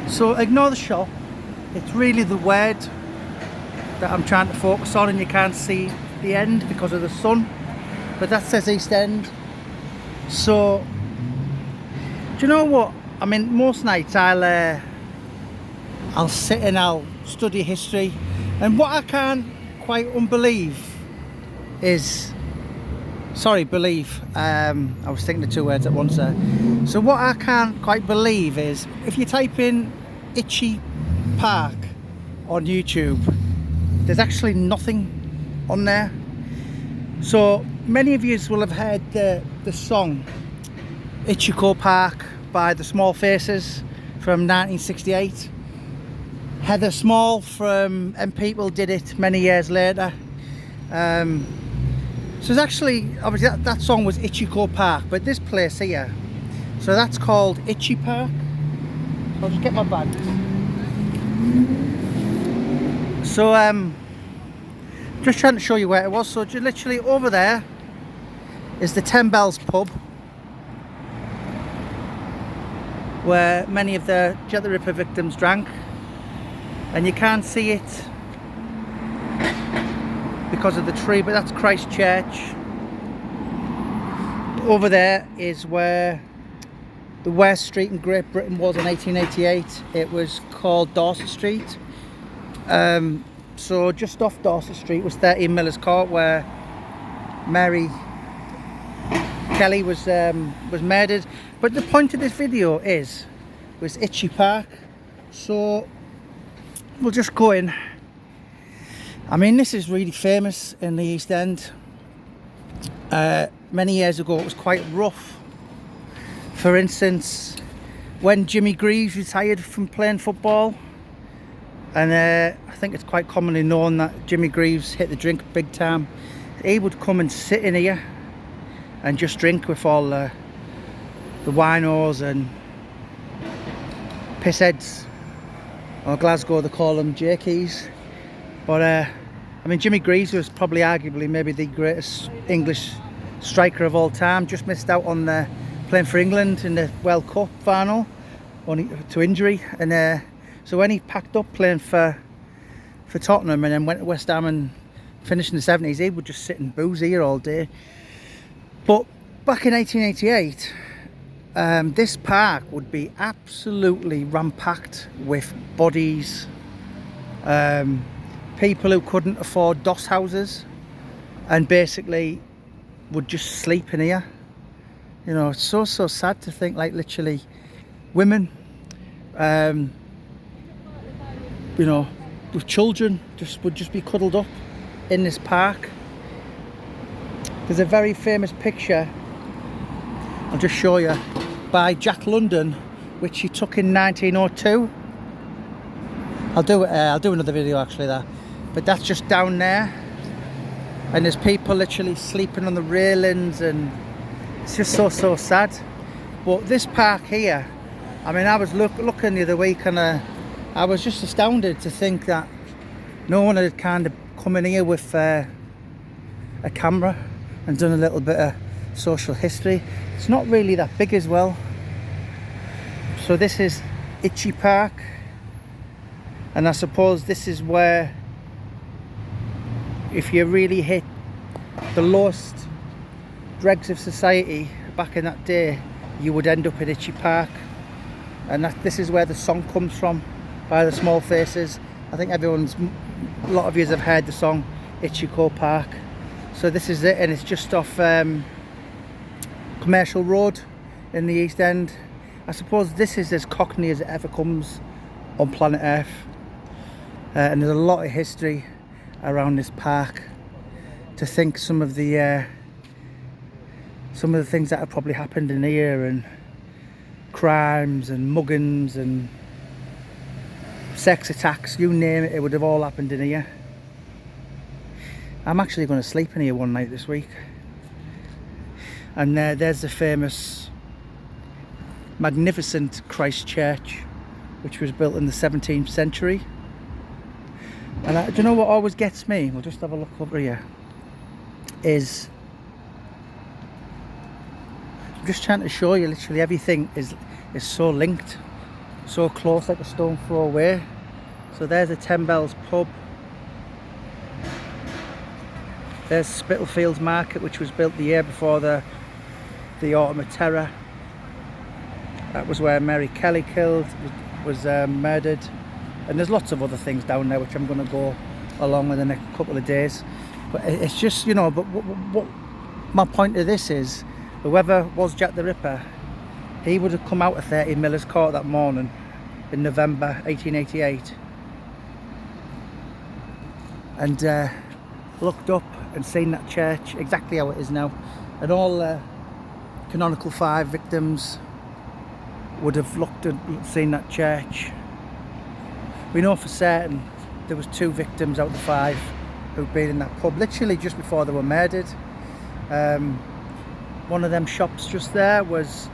So ignore the shop. It's really the word that I'm trying to focus on, and you can't see the end because of the sun, but that says East End. So do you know what I mean? Most nights I'll sit and I'll study history, and what I can't quite unbelieve is believe. I was thinking the two words at once there. So what I can't quite believe is if you type in Itchy Park on YouTube, there's actually nothing on there. So many of you will have heard the song Itchyco Park by the Small Faces from 1968. Heather Small from M People did it many years later. So it's actually, obviously that song was Itchyco Park, but this place here, so that's called Itchy Park. So I'll just get my bag. So just trying to show you where it was. So just literally over there is the 10 Bells pub, where many of the Jack the Ripper victims drank, and you can't see it because of the tree, but that's Christ Church. Over there is where the West Street in Great Britain was in 1888. It was called Dorset Street. So just off Dorset Street was 13 Miller's Court, where Mary Kelly was murdered. But the point of this video was Itchy Park. So we'll just go in. I mean, this is really famous in the East End. Many years ago it was quite rough. For instance, when Jimmy Greaves retired from playing football, and I think it's quite commonly known that Jimmy Greaves hit the drink big time, he would come and sit in here and just drink with all the winos and pissheads, or Glasgow they call them J-keys. But I mean, Jimmy Greaves was probably arguably maybe the greatest English striker of all time. Just missed out on playing for England in the World Cup final, only to injury. And so when he packed up playing for Tottenham and then went to West Ham and finished in the 70s, he would just sit and booze here all day. But back in 1888, this park would be absolutely rampacked with bodies, people who couldn't afford doss houses and basically would just sleep in here. You know, it's so sad to think, like, literally women, you know, with children would just be cuddled up in this park. There's a very famous picture, I'll just show you, by Jack London, which he took in 1902. I'll do another video actually there, but that's just down there, and there's people literally sleeping on the railings, and it's just so sad. But this park here, I mean, I was looking the other week, and I was just astounded to think that no one had kind of come in here with a camera and done a little bit of social history. It's not really that big as well. So this is Itchy Park, and I suppose this is where, if you really hit the lowest dregs of society back in that day, you would end up at Itchy Park. And this is where the song comes from, by the Small Faces. I think a lot of you have heard the song Itchyco Park. So this is it, and it's just off Commercial Road in the East End. I suppose this is as Cockney as it ever comes on planet Earth. And there's a lot of history around this park. To think some of the things that have probably happened in here, and crimes and muggings and sex attacks, you name it, it would have all happened in here. I'm actually going to sleep in here one night this week. And there's the famous, magnificent Christ Church, which was built in the 17th century. And do you know what always gets me? We'll just have a look over here. I'm just trying to show you, literally everything is so linked. so close, like a stone throw away. So there's a 10 Bells pub. There's Spitalfields Market, which was built the year before the Autumn of Terror. That was where Mary Kelly was murdered. And there's lots of other things down there which I'm going to go along in the next couple of days. But it's just, you know, but what my point of this is, whoever was Jack the Ripper, he would have come out of 30 Miller's Court that morning in November 1888 and looked up and seen that church exactly how it is now, and all Canonical 5 victims would have looked and seen that church. We know for certain there was 2 victims out of the 5 who'd been in that pub literally just before they were murdered. One of them shops just there was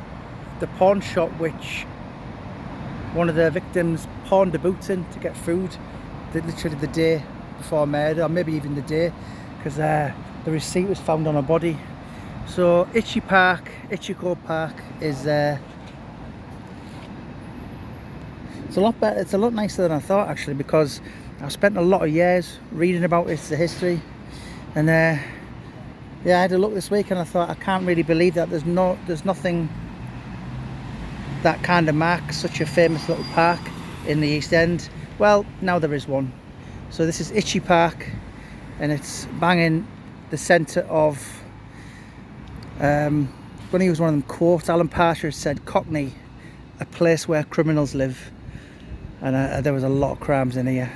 the pawn shop which one of the victims pawned the boots in to get food, literally the day before murder, or maybe even the day, because the receipt was found on a body. So Itchycove Park is it's a lot better, it's a lot nicer than I thought actually, because I've spent a lot of years reading about it, the history, and yeah, I had a look this week and I thought, I can't really believe that there's nothing that kind of marks such a famous little park in the East End. Well, now there is one. So this is Itchy Park, and it's bang in the centre of I'm going to use one of them quotes. Alan Partridge said, "Cockney, a place where criminals live," and there was a lot of crimes in here.